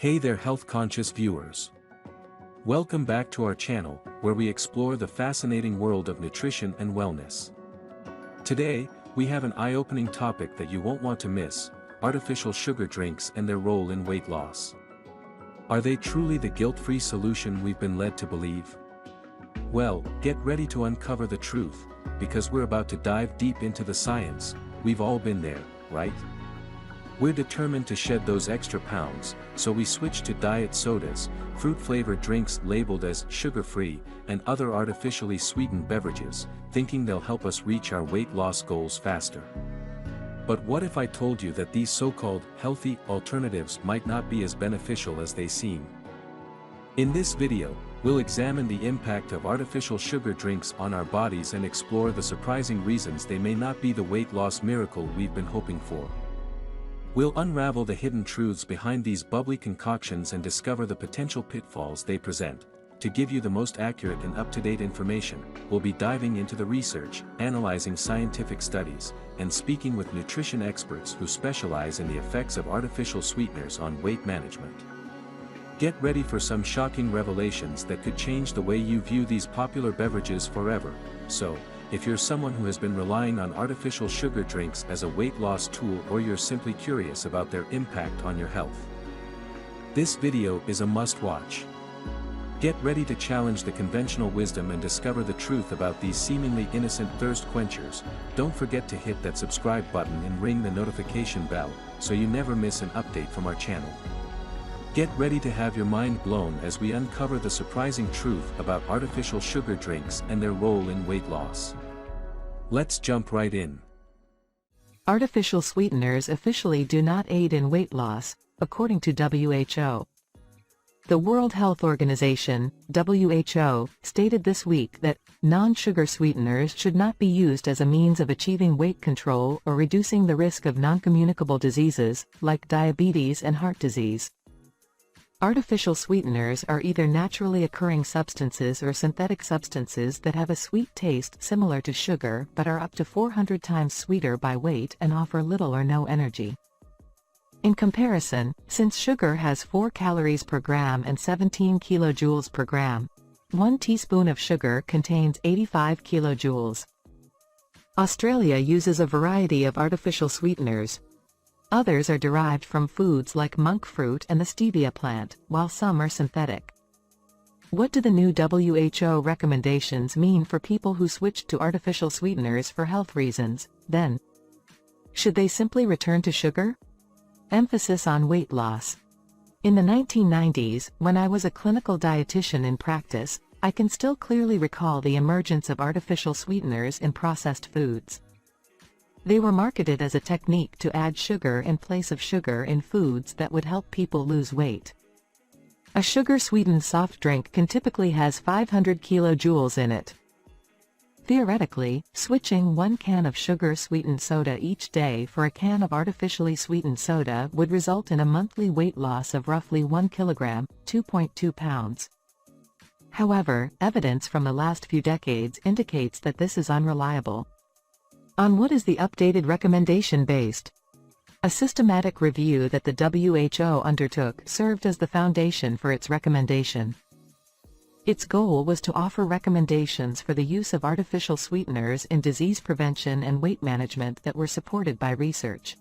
Hey there health-conscious viewers. Welcome back to our channel, where we explore the fascinating world of nutrition and wellness. Today, we have an eye-opening topic that you won't want to miss: artificial sugar drinks and their role in weight loss. Are they truly the guilt-free solution we've been led to believe? Well, get ready to uncover the truth, because we're about to dive deep into the science. We've all been there, right? We're determined to shed those extra pounds, so we switch to diet sodas, fruit-flavored drinks labeled as sugar-free, and other artificially sweetened beverages, thinking they'll help us reach our weight loss goals faster. But what if I told you that these so-called healthy alternatives might not be as beneficial as they seem? In this video, we'll examine the impact of artificial sugar drinks on our bodies and explore the surprising reasons they may not be the weight loss miracle we've been hoping for. We'll unravel the hidden truths behind these bubbly concoctions and discover the potential pitfalls they present. To give you the most accurate and up-to-date information, we'll be diving into the research, analyzing scientific studies, and speaking with nutrition experts who specialize in the effects of artificial sweeteners on weight management. Get ready for some shocking revelations that could change the way you view these popular beverages forever. So, if you're someone who has been relying on artificial sugar drinks as a weight loss tool, or you're simply curious about their impact on your health, this video is a must-watch. Get ready to challenge the conventional wisdom and discover the truth about these seemingly innocent thirst quenchers. Don't forget to hit that subscribe button and ring the notification bell, so you never miss an update from our channel. Get ready to have your mind blown as we uncover the surprising truth about artificial sugar drinks and their role in weight loss. Let's jump right in. Artificial sweeteners officially do not aid in weight loss, according to WHO. The World Health Organization, WHO, stated this week that non-sugar sweeteners should not be used as a means of achieving weight control or reducing the risk of non-communicable diseases, like diabetes and heart disease. Artificial sweeteners are either naturally occurring substances or synthetic substances that have a sweet taste similar to sugar but are up to 400 times sweeter by weight and offer little or no energy. In comparison, since sugar has 4 calories per gram and 17 kilojoules per gram, 1 teaspoon of sugar contains 85 kilojoules. Australia uses a variety of artificial sweeteners. Others are derived from foods like monk fruit and the stevia plant, while some are synthetic. What do the new WHO recommendations mean for people who switched to artificial sweeteners for health reasons, then? Should they simply return to sugar? Emphasis on weight loss. In the 1990s, when I was a clinical dietitian in practice, I can still clearly recall the emergence of artificial sweeteners in processed foods. They were marketed as a technique to add sugar in place of sugar in foods that would help people lose weight. A sugar-sweetened soft drink can typically has 500 kilojoules in it. Theoretically, switching 1 can of sugar-sweetened soda each day for a can of artificially sweetened soda would result in a monthly weight loss of roughly 1 kilogram, 2.2 pounds. However, evidence from the last few decades indicates that this is unreliable. On what is the updated recommendation based? A systematic review that the WHO undertook served as the foundation for its recommendation. Its goal was to offer recommendations for the use of artificial sweeteners in disease prevention and weight management that were supported by research.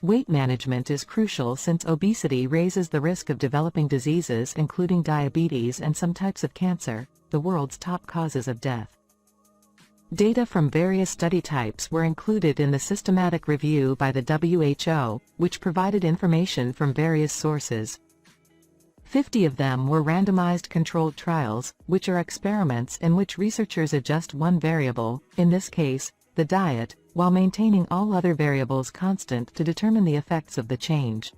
Weight management is crucial since obesity raises the risk of developing diseases including diabetes and some types of cancer, the world's top causes of death. Data from various study types were included in the systematic review by the WHO, which provided information from various sources. 50 of them were randomized controlled trials, which are experiments in which researchers adjust one variable, in this case, the diet, while maintaining all other variables constant to determine the effects of the change.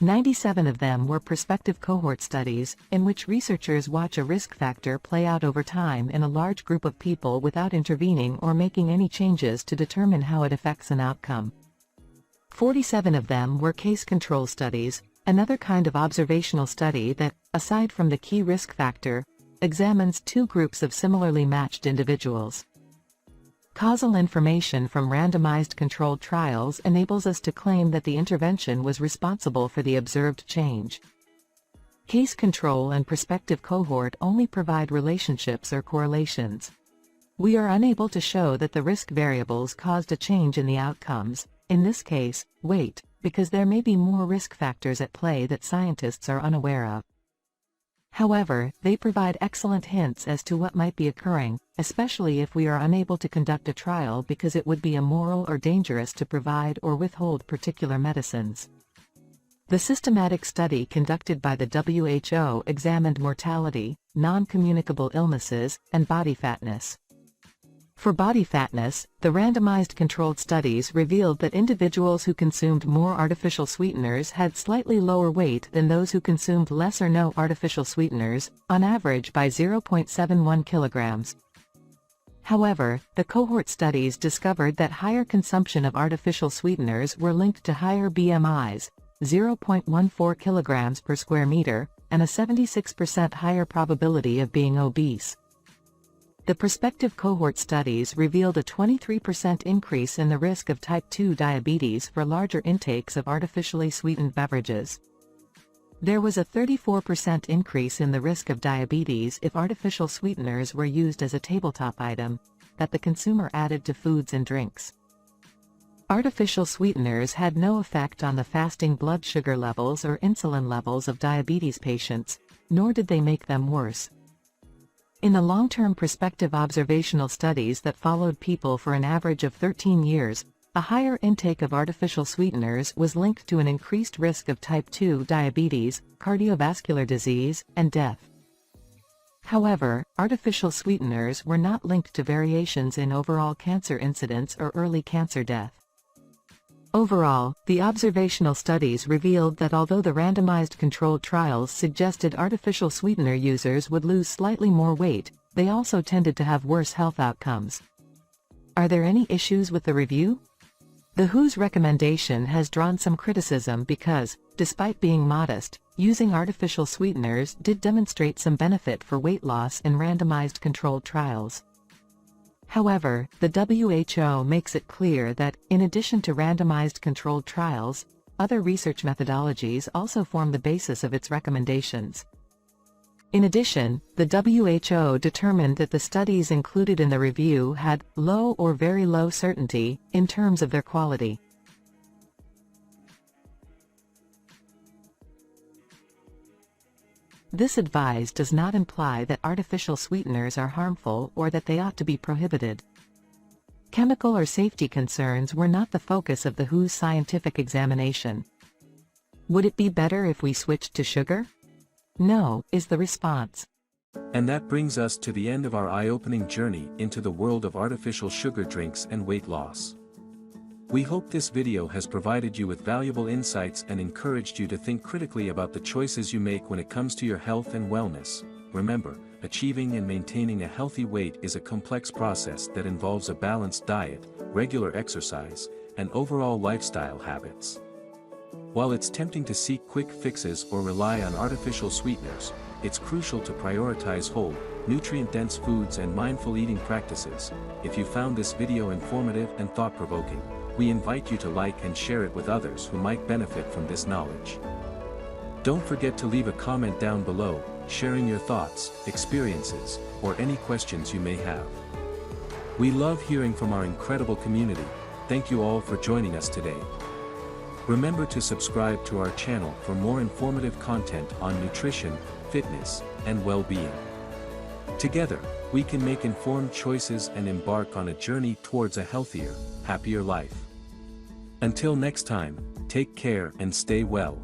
97 of them were prospective cohort studies, in which researchers watch a risk factor play out over time in a large group of people without intervening or making any changes to determine how it affects an outcome. 47 of them were case control studies, another kind of observational study that, aside from the key risk factor, examines 2 groups of similarly matched individuals. Causal information from randomized controlled trials enables us to claim that the intervention was responsible for the observed change. Case control and prospective cohort only provide relationships or correlations. We are unable to show that the risk variables caused a change in the outcomes, in this case, weight, because there may be more risk factors at play that scientists are unaware of. However, they provide excellent hints as to what might be occurring, especially if we are unable to conduct a trial because it would be immoral or dangerous to provide or withhold particular medicines. The systematic study conducted by the WHO examined mortality, non-communicable illnesses, and body fatness. For body fatness, the randomized controlled studies revealed that individuals who consumed more artificial sweeteners had slightly lower weight than those who consumed less or no artificial sweeteners, on average by 0.71 kilograms. However, the cohort studies discovered that higher consumption of artificial sweeteners were linked to higher BMIs, 0.14 kilograms per square meter, and a 76% higher probability of being obese. The prospective cohort studies revealed a 23% increase in the risk of type 2 diabetes for larger intakes of artificially sweetened beverages. There was a 34% increase in the risk of diabetes if artificial sweeteners were used as a tabletop item that the consumer added to foods and drinks. Artificial sweeteners had no effect on the fasting blood sugar levels or insulin levels of diabetes patients, nor did they make them worse. In the long-term prospective observational studies that followed people for an average of 13 years, a higher intake of artificial sweeteners was linked to an increased risk of type 2 diabetes, cardiovascular disease, and death. However, artificial sweeteners were not linked to variations in overall cancer incidence or early cancer death. Overall, the observational studies revealed that although the randomized controlled trials suggested artificial sweetener users would lose slightly more weight, they also tended to have worse health outcomes. Are there any issues with the review? The WHO's recommendation has drawn some criticism because, despite being modest, using artificial sweeteners did demonstrate some benefit for weight loss in randomized controlled trials. However, the WHO makes it clear that, in addition to randomized controlled trials, other research methodologies also form the basis of its recommendations. In addition, the WHO determined that the studies included in the review had low or very low certainty in terms of their quality. This advice does not imply that artificial sweeteners are harmful or that they ought to be prohibited. Chemical or safety concerns were not the focus of the WHO's scientific examination. Would it be better if we switched to sugar? No, is the response. And that brings us to the end of our eye-opening journey into the world of artificial sugar drinks and weight loss. We hope this video has provided you with valuable insights and encouraged you to think critically about the choices you make when it comes to your health and wellness. Remember, achieving and maintaining a healthy weight is a complex process that involves a balanced diet, regular exercise, and overall lifestyle habits. While it's tempting to seek quick fixes or rely on artificial sweeteners, it's crucial to prioritize whole, nutrient-dense foods and mindful eating practices. If you found this video informative and thought-provoking, we invite you to like and share it with others who might benefit from this knowledge. Don't forget to leave a comment down below, sharing your thoughts, experiences, or any questions you may have. We love hearing from our incredible community. Thank you all for joining us today. Remember to subscribe to our channel for more informative content on nutrition, fitness, and well-being. Together, we can make informed choices and embark on a journey towards a healthier, happier life. Until next time, take care and stay well.